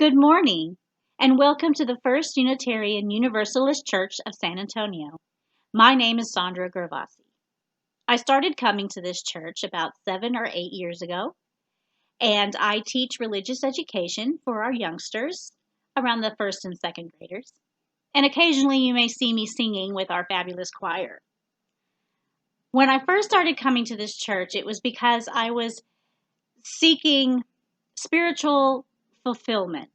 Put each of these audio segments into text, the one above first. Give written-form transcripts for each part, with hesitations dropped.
Good morning, and welcome to the First Unitarian Universalist Church of San Antonio. My name is Sondra Gervasi. I started coming to this church about 7 or 8 years ago, and I teach religious education for our youngsters around the first and second graders. And occasionally you may see me singing with our fabulous choir. When I first started coming to this church, it was because I was seeking spiritual fulfillment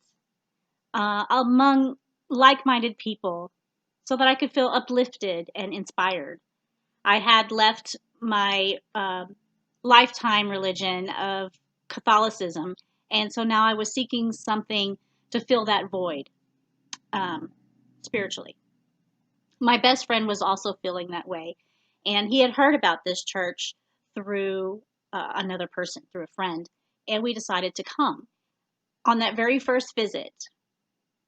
among like-minded people so that I could feel uplifted and inspired. I had left my lifetime religion of Catholicism, and so now I was seeking something to fill that void spiritually. My best friend was also feeling that way, and he had heard about this church through another person, through a friend, and we decided to come. On that very first visit,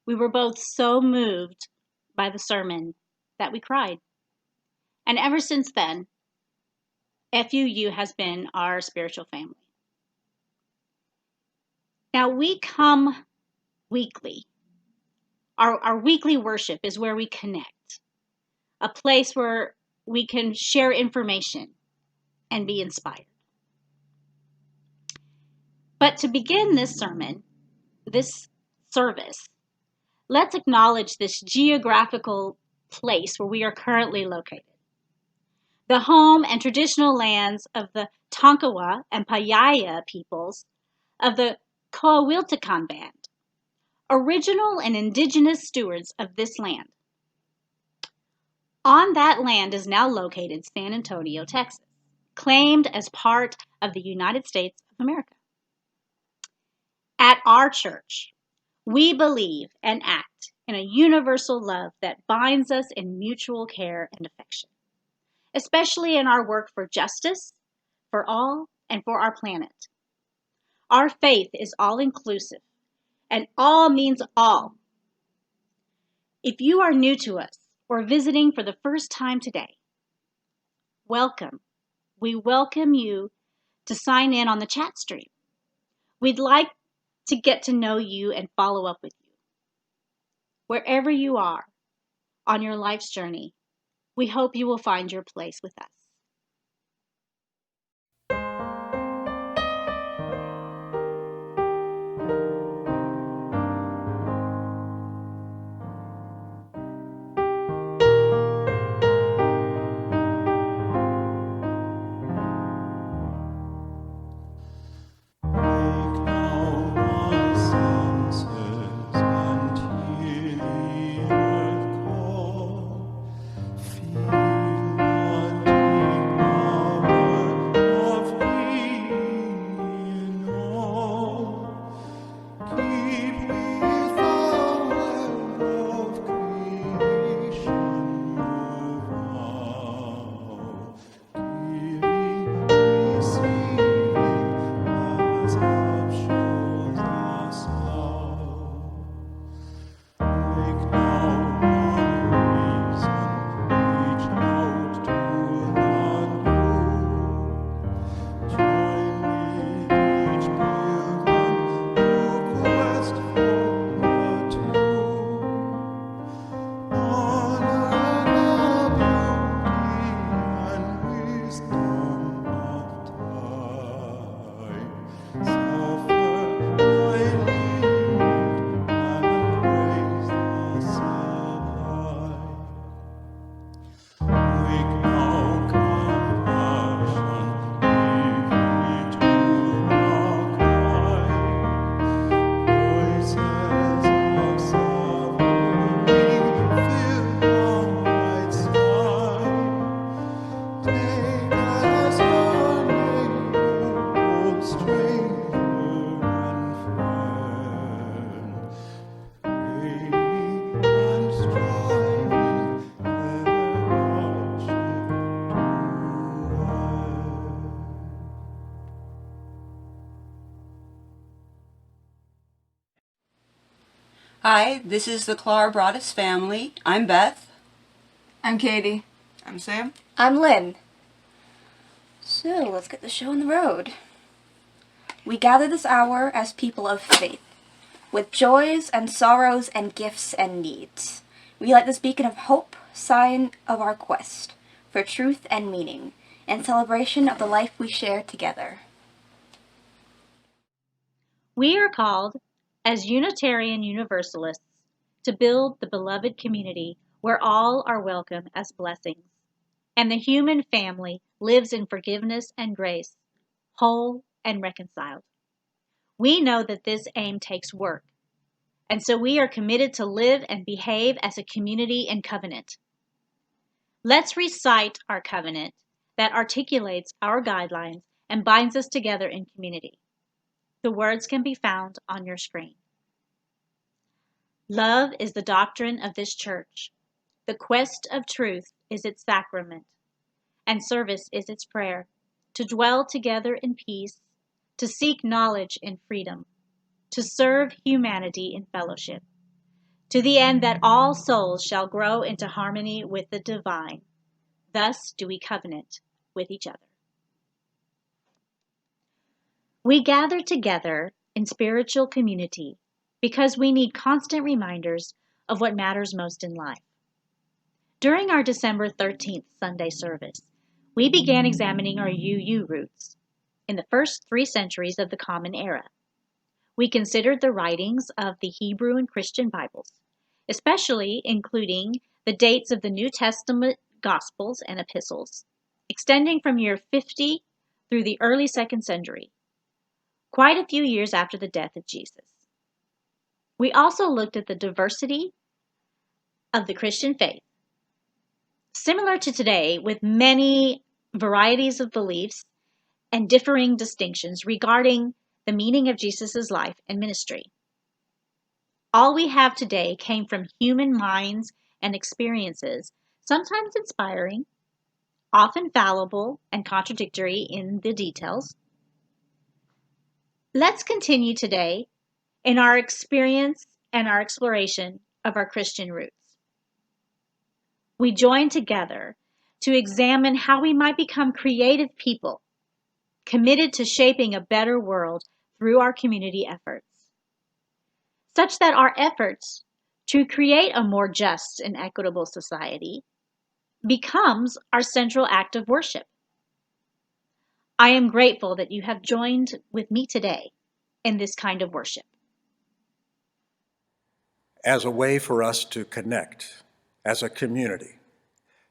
we were both so moved by the sermon that we cried. And ever since then, FUU has been our spiritual family. Now we come weekly. Our weekly worship is where we connect, a place where we can share information and be inspired. But to begin this sermon, this service, let's acknowledge this geographical place where we are currently located. The home and traditional lands of the Tonkawa and Payaya peoples of the Coahuiltecan Band, original and indigenous stewards of this land. On that land is now located San Antonio, Texas, claimed as part of the United States of America. At our church, we believe and act in a universal love that binds us in mutual care and affection, especially in our work for justice, for all, and for our planet. Our faith is all-inclusive, and all means all. If you are new to us or visiting for the first time today, welcome. We welcome you to sign in on the chat stream. We'd like to get to know you and follow up with you. Wherever you are on your life's journey, we hope you will find your place with us. Hi, this is the Klar-Broadus family. I'm Beth. I'm Caitie. I'm Sam. I'm Lynn. So, let's get the show on the road. We gather this hour as people of faith, with joys and sorrows and gifts and needs. We light this beacon of hope, sign of our quest for truth and meaning, and celebration of the life we share together. We are called, as Unitarian Universalists, to build the beloved community where all are welcome as blessings, and the human family lives in forgiveness and grace, whole and reconciled. We know that this aim takes work, and so we are committed to live and behave as a community in covenant. Let's recite our covenant that articulates our guidelines and binds us together in community. The words can be found on your screen. Love is the doctrine of this church. The quest of truth is its sacrament, and service is its prayer, to dwell together in peace, to seek knowledge in freedom, to serve humanity in fellowship, to the end that all souls shall grow into harmony with the divine. Thus do we covenant with each other. We gather together in spiritual community because we need constant reminders of what matters most in life. During our December 13th Sunday service, we began examining our UU roots in the first 3 centuries of the Common Era. We considered the writings of the Hebrew and Christian Bibles, especially including the dates of the New Testament Gospels and Epistles, extending from year 50 through the early 2nd century, quite a few years after the death of Jesus. We also looked at the diversity of the Christian faith, similar to today, with many varieties of beliefs and differing distinctions regarding the meaning of Jesus' life and ministry. All we have today came from human minds and experiences, sometimes inspiring, often fallible and contradictory in the details. Let's continue today in our experience and our exploration of our Christian roots. We join together to examine how we might become creative people, committed to shaping a better world through our community efforts, such that our efforts to create a more just and equitable society becomes our central act of worship. I am grateful that you have joined with me today in this kind of worship. As a way for us to connect as a community,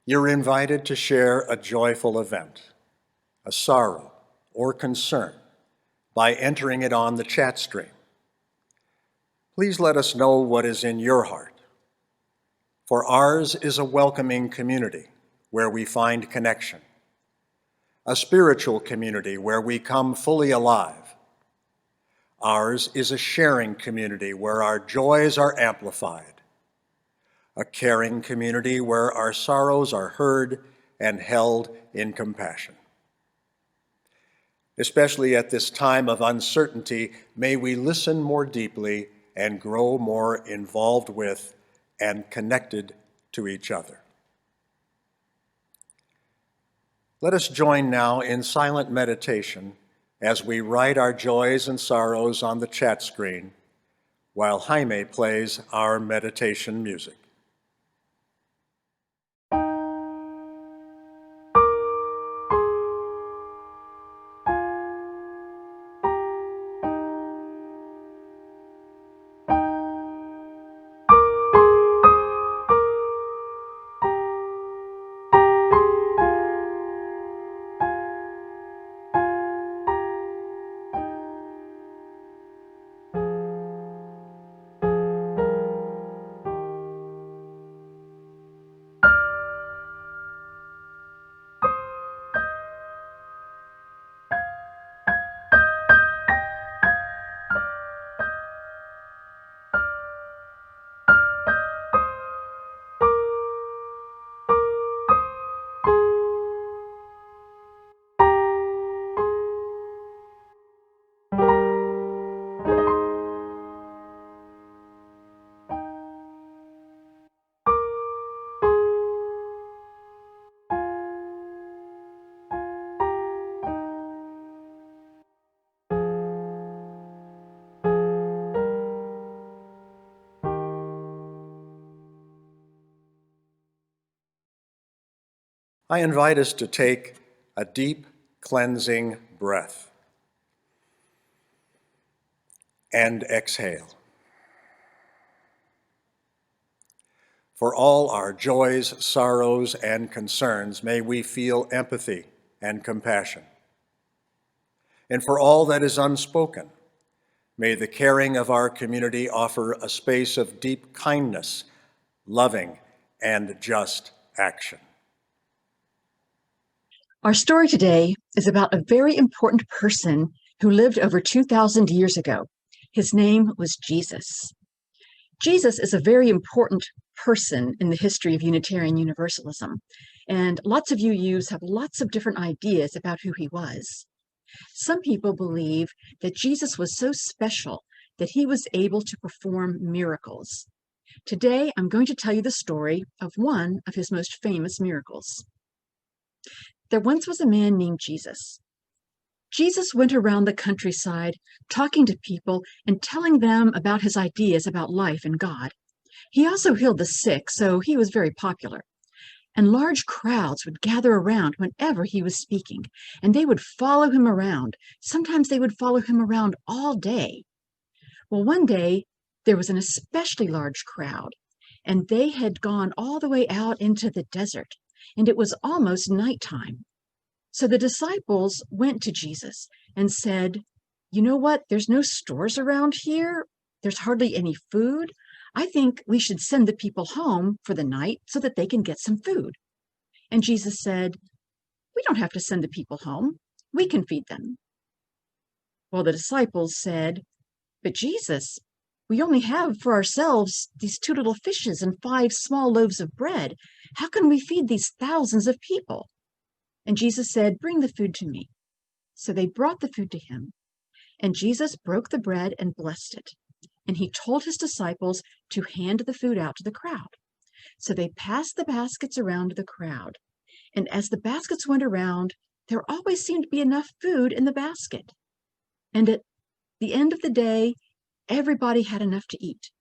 you're invited to share a joyful event, a sorrow or concern, by entering it on the chat stream. Please let us know what is in your heart. For ours is a welcoming community where we find connection, a spiritual community where we come fully alive. Ours is a sharing community where our joys are amplified, a caring community where our sorrows are heard and held in compassion. Especially at this time of uncertainty, may we listen more deeply and grow more involved with and connected to each other. Let us join now in silent meditation as we write our joys and sorrows on the chat screen while Jaime plays our meditation music. I invite us to take a deep, cleansing breath and exhale. For all our joys, sorrows, and concerns, may we feel empathy and compassion. And for all that is unspoken, may the caring of our community offer a space of deep kindness, loving, and just action. Our story today is about a very important person who lived over 2,000 years ago. His name was Jesus. Jesus is a very important person in the history of Unitarian Universalism, and lots of UUs have lots of different ideas about who he was. Some people believe that Jesus was so special that he was able to perform miracles. Today, I'm going to tell you the story of one of his most famous miracles. There once was a man named Jesus. Jesus went around the countryside talking to people and telling them about his ideas about life and God. He also healed the sick, so he was very popular. And large crowds would gather around whenever he was speaking, and they would follow him around. Sometimes they would follow him around all day. Well, one day, there was an especially large crowd, and they had gone all the way out into the desert, and it was almost nighttime. So the disciples went to Jesus and said, "You know what? There's no stores around here. There's hardly any food. I think we should send the people home for the night so that they can get some food." And Jesus said, "We don't have to send the people home. We can feed them." Well, the disciples said, "But Jesus, we only have for ourselves these 2 little fishes and 5 small loaves of bread. How can we feed these thousands of people?" And Jesus said, "Bring the food to me." So they brought the food to him, and Jesus broke the bread and blessed it. And he told his disciples to hand the food out to the crowd. So they passed the baskets around to the crowd. And as the baskets went around, there always seemed to be enough food in the basket. And at the end of the day, everybody had enough to eat.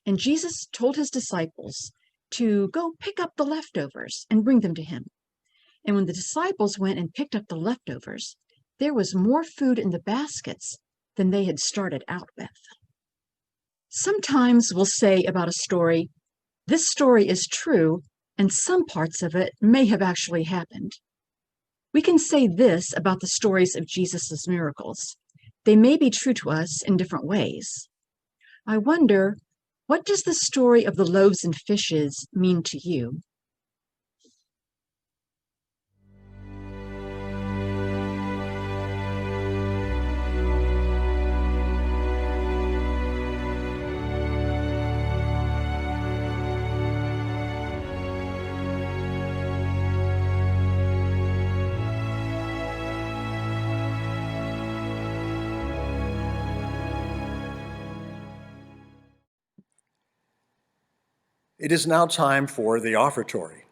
And Jesus told his disciples to go pick up the leftovers and bring them to him. And when the disciples went and picked up the leftovers, there was more food in the baskets than they had started out with. Sometimes we'll say about a story, "This story is true," and some parts of it may have actually happened. We can say this about the stories of Jesus' miracles. They may be true to us in different ways. I wonder, what does the story of the loaves and fishes mean to you? It is now time for the Offertory.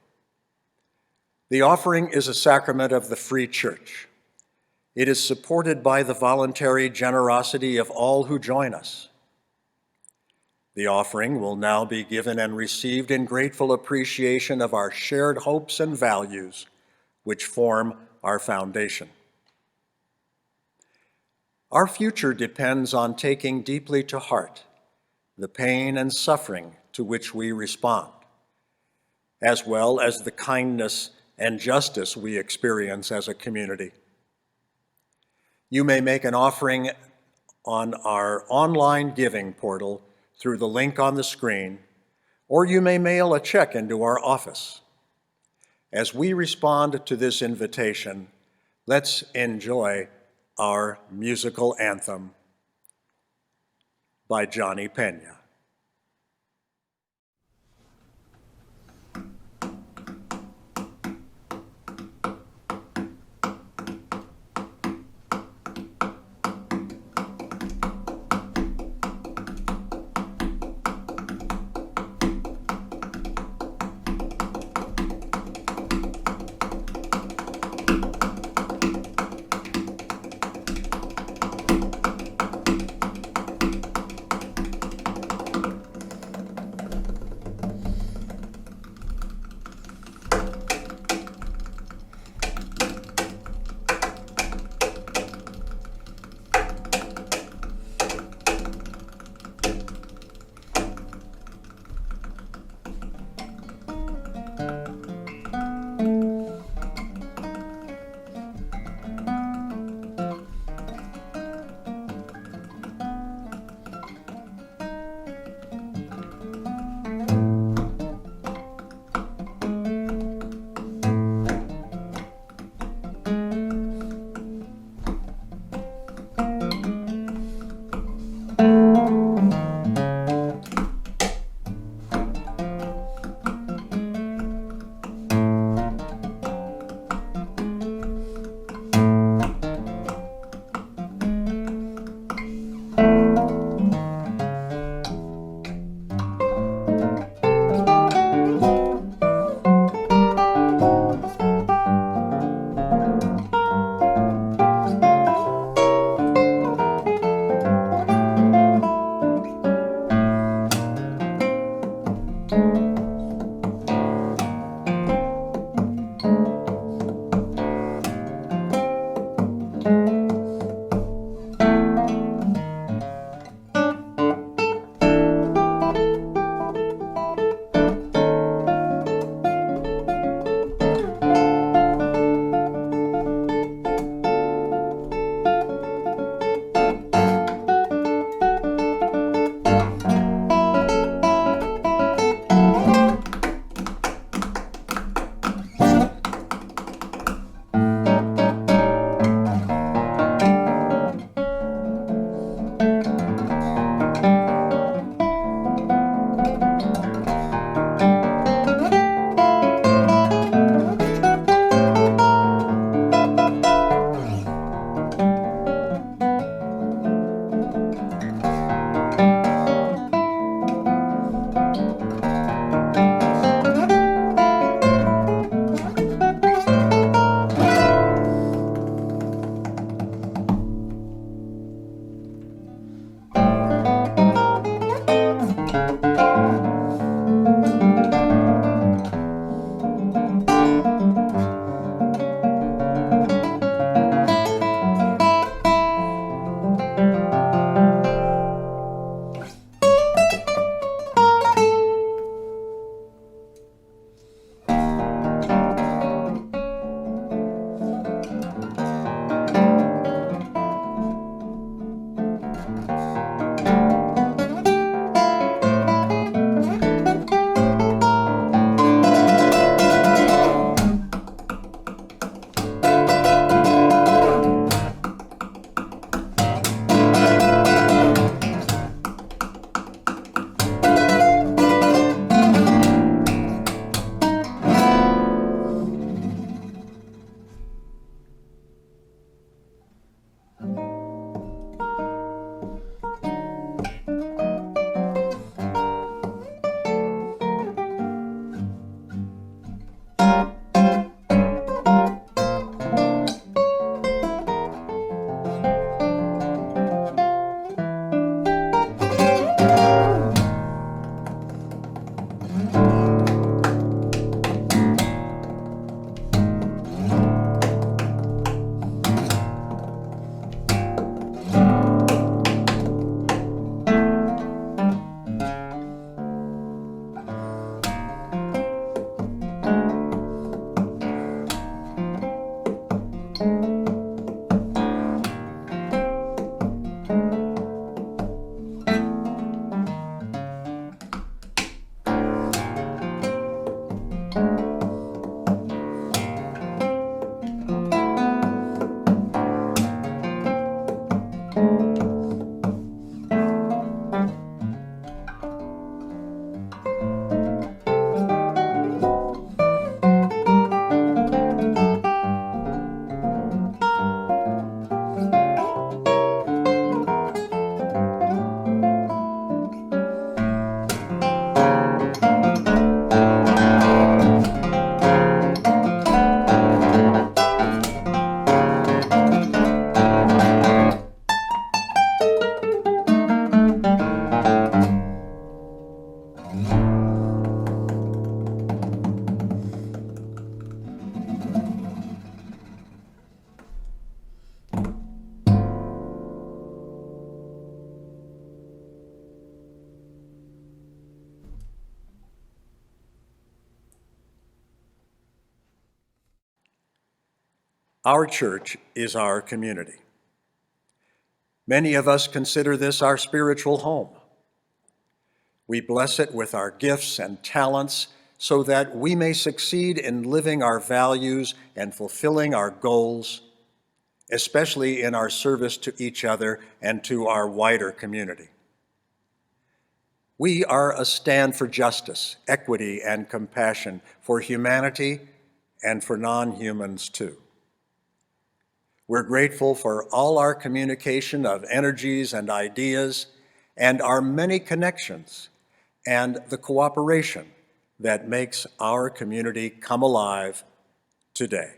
The offering is a sacrament of the Free Church. It is supported by the voluntary generosity of all who join us. The offering will now be given and received in grateful appreciation of our shared hopes and values, which form our foundation. Our future depends on taking deeply to heart the pain and suffering to which we respond, as well as the kindness and justice we experience as a community. You may make an offering on our online giving portal through the link on the screen, or you may mail a check into our office. As we respond to this invitation, let's enjoy our musical anthem by Johnny Pena. Our church is our community. Many of us consider this our spiritual home. We bless it with our gifts and talents so that we may succeed in living our values and fulfilling our goals, especially in our service to each other and to our wider community. We are a stand for justice, equity, and compassion for humanity and for non-humans too. We're grateful for all our communication of energies and ideas and our many connections and the cooperation that makes our community come alive today.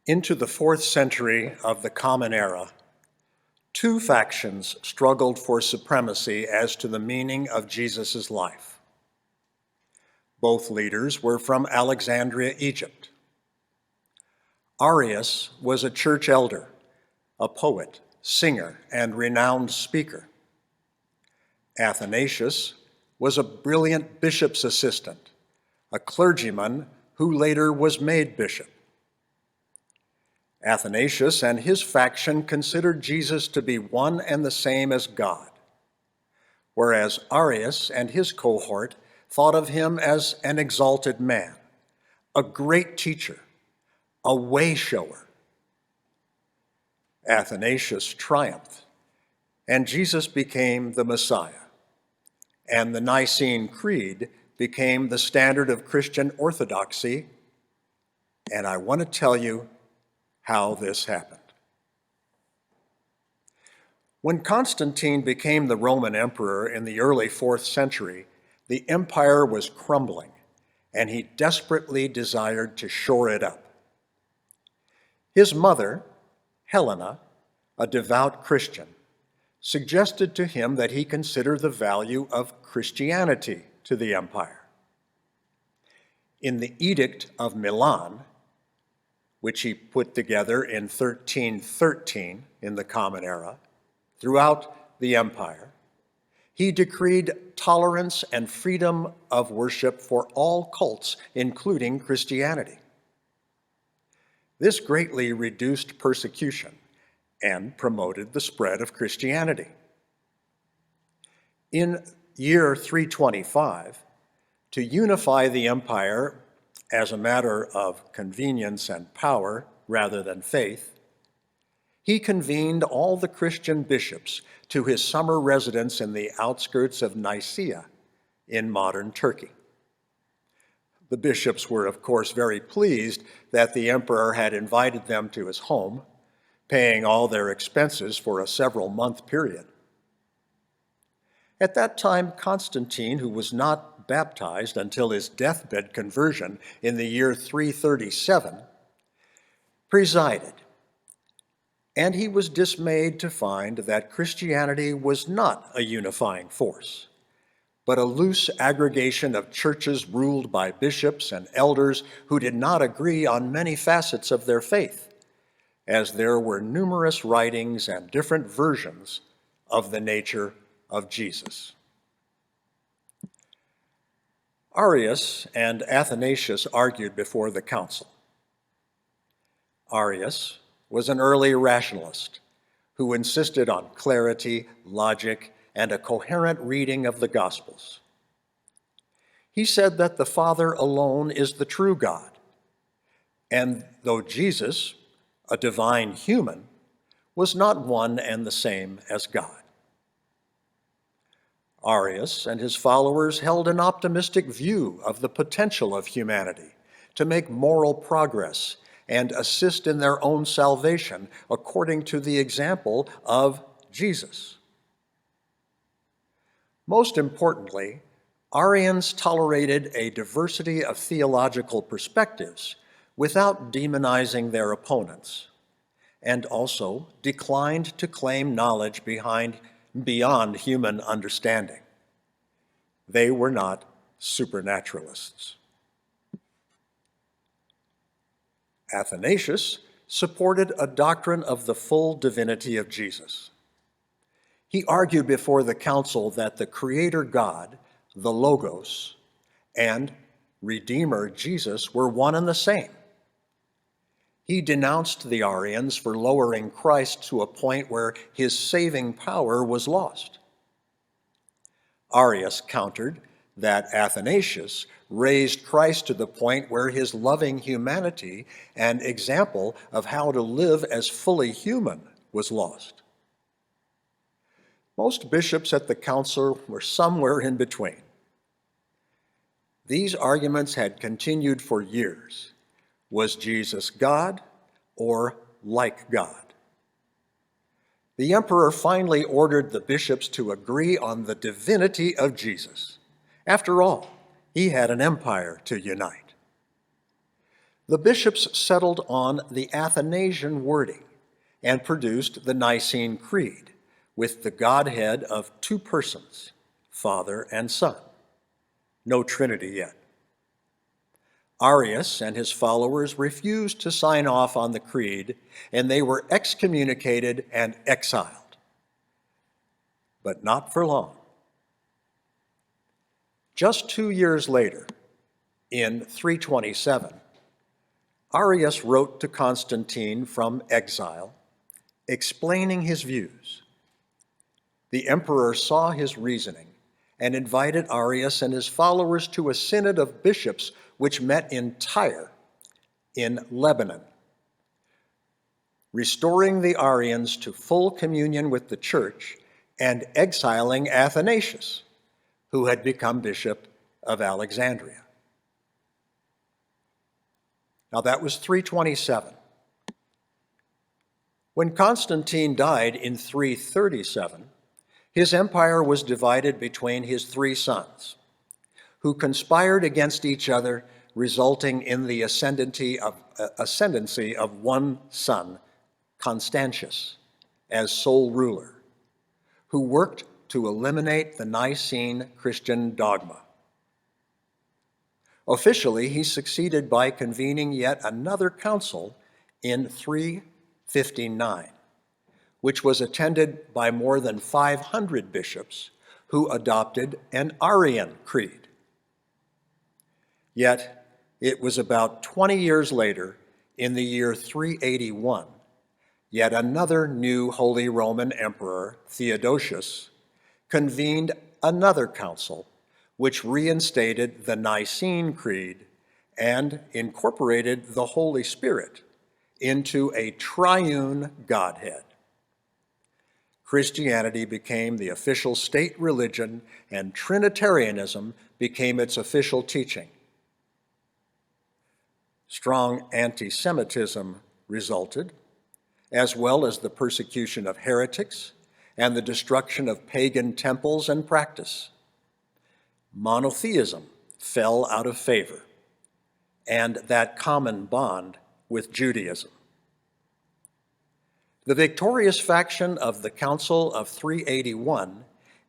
Into the 4th century of the Common Era, two factions struggled for supremacy as to the meaning of Jesus' life. Both leaders were from Alexandria, Egypt. Arius was a church elder, a poet, singer, and renowned speaker. Athanasius was a brilliant bishop's assistant, a clergyman who later was made bishop. Athanasius and his faction considered Jesus to be one and the same as God, whereas Arius and his cohort thought of him as an exalted man, a great teacher, a way-shower. Athanasius triumphed, and Jesus became the Messiah, and the Nicene Creed became the standard of Christian orthodoxy, and I want to tell you how this happened. When Constantine became the Roman emperor in the early 4th century, the empire was crumbling, and he desperately desired to shore it up. His mother, Helena, a devout Christian, suggested to him that he consider the value of Christianity to the empire. In the Edict of Milan, which he put together in 1313 in the Common Era, throughout the empire, he decreed tolerance and freedom of worship for all cults, including Christianity. This greatly reduced persecution and promoted the spread of Christianity. In year 325, to unify the empire as a matter of convenience and power rather than faith, he convened all the Christian bishops to his summer residence in the outskirts of Nicaea in modern Turkey. The bishops were, of course, very pleased that the emperor had invited them to his home, paying all their expenses for a several-month period. At that time, Constantine, who was not baptized until his deathbed conversion in the year 337, presided, and he was dismayed to find that Christianity was not a unifying force, but a loose aggregation of churches ruled by bishops and elders who did not agree on many facets of their faith, as there were numerous writings and different versions of the nature of Jesus. Arius and Athanasius argued before the council. Arius was an early rationalist who insisted on clarity, logic, and a coherent reading of the Gospels. He said that the Father alone is the true God. And though Jesus, a divine human, was not one and the same as God. Arius and his followers held an optimistic view of the potential of humanity to make moral progress and assist in their own salvation according to the example of Jesus. Most importantly, Arians tolerated a diversity of theological perspectives without demonizing their opponents, and also declined to claim knowledge beyond human understanding. They were not supernaturalists. Athanasius supported a doctrine of the full divinity of Jesus. He argued before the council that the Creator God, the Logos, and Redeemer Jesus were one and the same. He denounced the Arians for lowering Christ to a point where his saving power was lost. Arius countered that Athanasius raised Christ to the point where his loving humanity and example of how to live as fully human was lost. Most bishops at the council were somewhere in between. These arguments had continued for years. Was Jesus God or like God? The emperor finally ordered the bishops to agree on the divinity of Jesus. After all, he had an empire to unite. The bishops settled on the Athanasian wording and produced the Nicene Creed with the Godhead of two persons, Father and Son. No Trinity yet. Arius and his followers refused to sign off on the creed, and they were excommunicated and exiled. But not for long. Just 2 years later, in 327, Arius wrote to Constantine from exile, explaining his views. The emperor saw his reasoning and invited Arius and his followers to a synod of bishops which met in Tyre, in Lebanon, restoring the Arians to full communion with the church and exiling Athanasius, who had become bishop of Alexandria. Now that was 327. When Constantine died in 337, his empire was divided between his three sons, who conspired against each other, resulting in the ascendancy of one son, Constantius, as sole ruler, who worked to eliminate the Nicene Christian dogma. Officially, he succeeded by convening yet another council in 359, which was attended by more than 500 bishops who adopted an Arian creed. Yet, it was about 20 years later, in the year 381, yet another new Holy Roman Emperor, Theodosius, convened another council which reinstated the Nicene Creed and incorporated the Holy Spirit into a triune Godhead. Christianity became the official state religion, and Trinitarianism became its official teaching. Strong anti-Semitism resulted, as well as the persecution of heretics and the destruction of pagan temples and practice. Monotheism fell out of favor, and that common bond with Judaism. The victorious faction of the Council of 381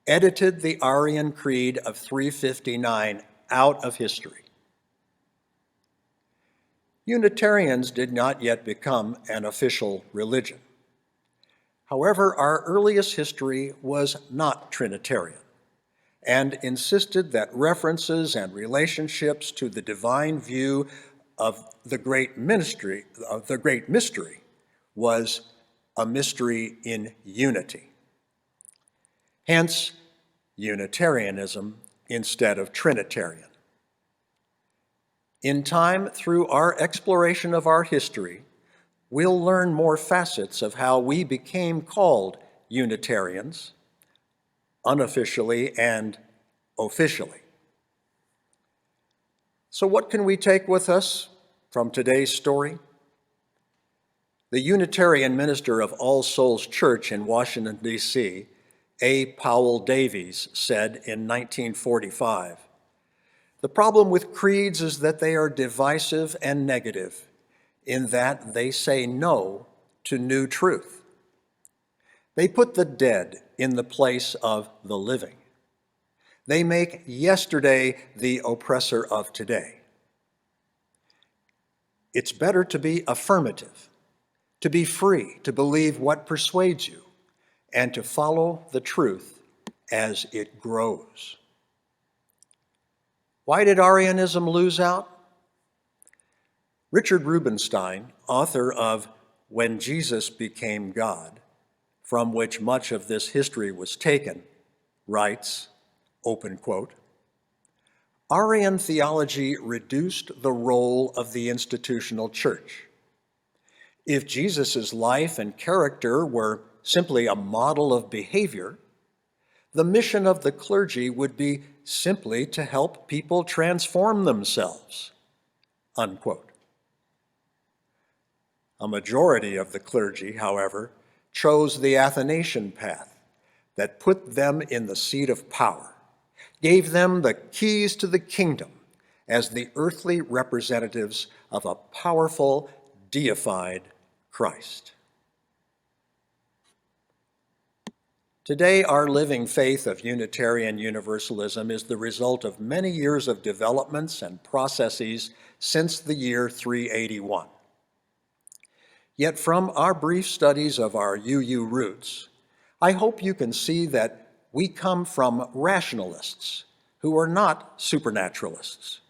edited the Arian Creed of 359 out of history. Unitarians did not yet become an official religion. However, our earliest history was not Trinitarian and insisted that references and relationships to the divine view of the great mystery was a mystery in unity. Hence, Unitarianism instead of Trinitarian. In time, through our exploration of our history, we'll learn more facets of how we became called Unitarians, unofficially and officially. So what can we take with us from today's story? The Unitarian minister of All Souls Church in Washington, D.C., A. Powell Davies, said in 1945, "The problem with creeds is that they are divisive and negative, in that they say no to new truth. They put the dead in the place of the living. They make yesterday the oppressor of today. It's better to be affirmative, to be free, to believe what persuades you, and to follow the truth as it grows." Why did Arianism lose out? Richard Rubinstein, author of When Jesus Became God, from which much of this history was taken, writes, open quote, "Arian theology reduced the role of the institutional church. If Jesus' life and character were simply a model of behavior, the mission of the clergy would be simply to help people transform themselves," unquote. A majority of the clergy, however, chose the Athanasian path that put them in the seat of power, gave them the keys to the kingdom as the earthly representatives of a powerful, deified Christ. Today, our living faith of Unitarian Universalism is the result of many years of developments and processes since the year 381. Yet from our brief studies of our UU roots, I hope you can see that we come from rationalists who are not supernaturalists,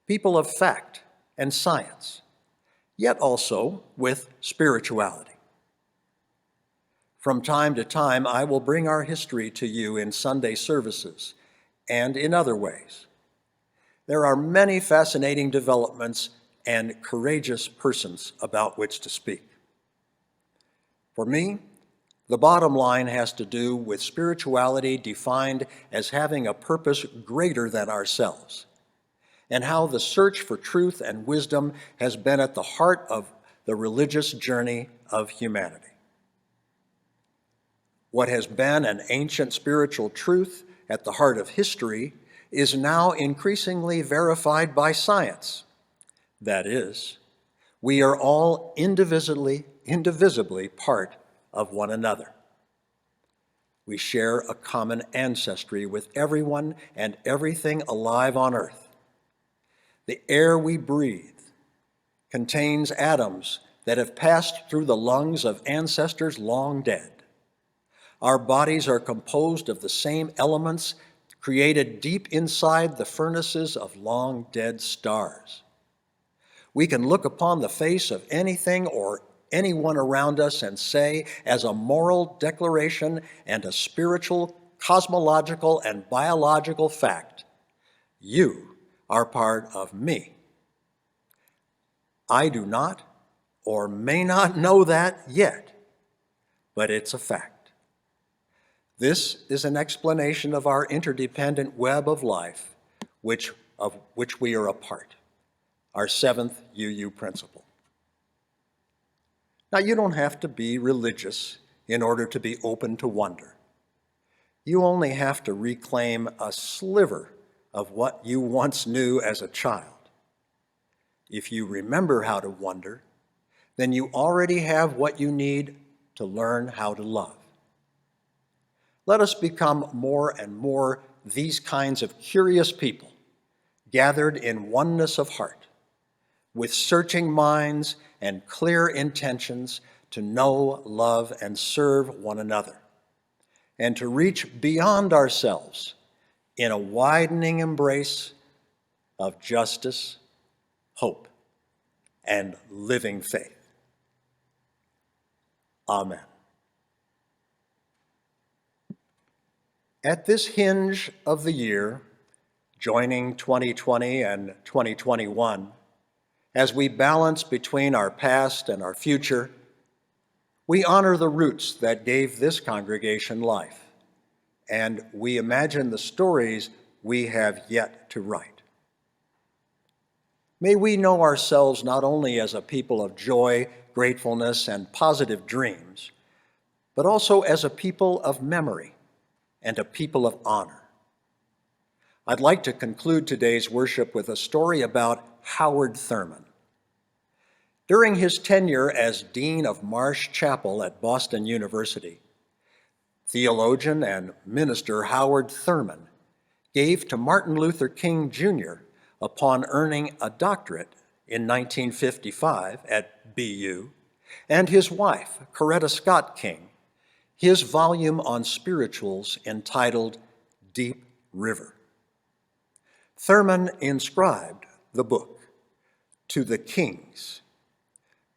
people of fact and science, yet also with spirituality. From time to time, I will bring our history to you in Sunday services and in other ways. There are many fascinating developments and courageous persons about which to speak. For me, the bottom line has to do with spirituality defined as having a purpose greater than ourselves, and how the search for truth and wisdom has been at the heart of the religious journey of humanity. What has been an ancient spiritual truth at the heart of history is now increasingly verified by science. That is, we are all indivisibly part of one another. We share a common ancestry with everyone and everything alive on earth. The air we breathe contains atoms that have passed through the lungs of ancestors long dead. Our bodies are composed of the same elements created deep inside the furnaces of long dead stars. We can look upon the face of anything or anyone around us and say, as a moral declaration and a spiritual, cosmological, and biological fact, you are part of me. I do not or may not know that yet, but it's a fact. This is an explanation of our interdependent web of life, of which we are a part, our seventh UU principle. Now, you don't have to be religious in order to be open to wonder. You only have to reclaim a sliver of what you once knew as a child. If you remember how to wonder, then you already have what you need to learn how to love. Let us become more and more these kinds of curious people, gathered in oneness of heart, with searching minds and clear intentions to know, love, and serve one another, and to reach beyond ourselves in a widening embrace of justice, hope, and living faith. Amen. At this hinge of the year, joining 2020 and 2021, as we balance between our past and our future, we honor the roots that gave this congregation life, and we imagine the stories we have yet to write. May we know ourselves not only as a people of joy, gratefulness, and positive dreams, but also as a people of memory and a people of honor. I'd like to conclude today's worship with a story about Howard Thurman. During his tenure as Dean of Marsh Chapel at Boston University, theologian and minister Howard Thurman gave to Martin Luther King Jr. upon earning a doctorate in 1955 at BU, and his wife, Coretta Scott King, his volume on spirituals entitled Deep River. Thurman inscribed the book, "To the Kings.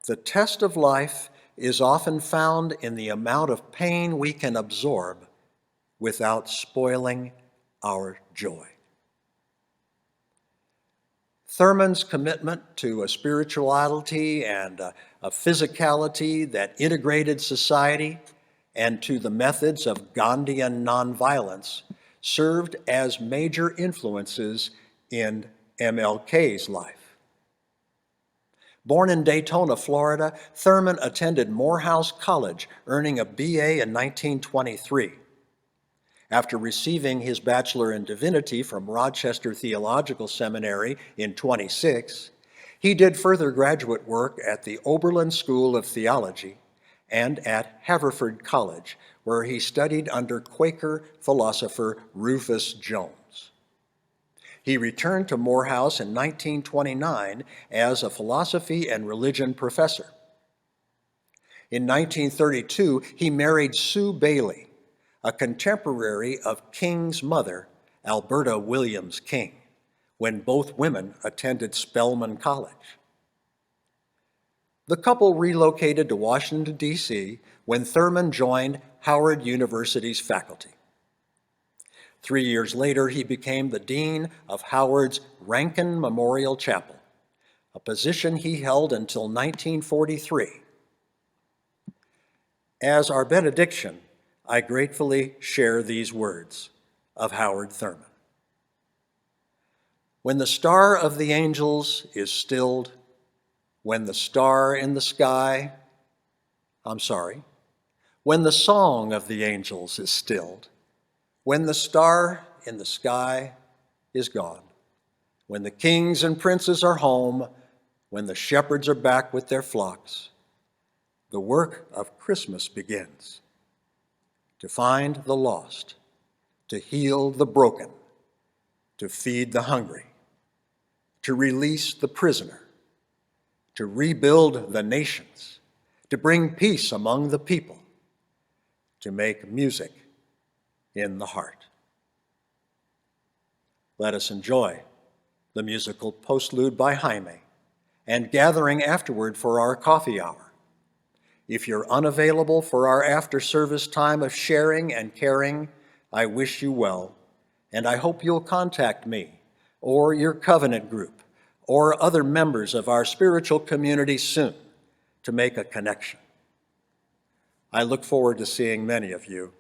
The test of life is often found in the amount of pain we can absorb without spoiling our joy." Thurman's commitment to a spirituality and a physicality that integrated society and to the methods of Gandhian nonviolence served as major influences in MLK's life. Born in Daytona, Florida, Thurman attended Morehouse College, earning a BA in 1923. After receiving his Bachelor in Divinity from Rochester Theological Seminary in 26, he did further graduate work at the Oberlin School of Theology and at Haverford College, where he studied under Quaker philosopher Rufus Jones. He returned to Morehouse in 1929 as a philosophy and religion professor. In 1932, he married Sue Bailey, a contemporary of King's mother, Alberta Williams King, when both women attended Spelman College. The couple relocated to Washington, D.C. when Thurman joined Howard University's faculty. 3 years later, he became the dean of Howard's Rankin Memorial Chapel, a position he held until 1943. As our benediction, I gratefully share these words of Howard Thurman. When the star of the angels is stilled, when the star in the sky, when the song of the angels is stilled, when the star in the sky is gone, when the kings and princes are home, when the shepherds are back with their flocks, the work of Christmas begins. To find the lost, to heal the broken, to feed the hungry, to release the prisoner, to rebuild the nations, to bring peace among the people, to make music in the heart. Let us enjoy the musical Postlude by Jaime and gathering afterward for our coffee hour. If you're unavailable for our after-service time of sharing and caring, I wish you well, and I hope you'll contact me or your covenant group or other members of our spiritual community soon to make a connection. I look forward to seeing many of you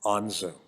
on Zoom.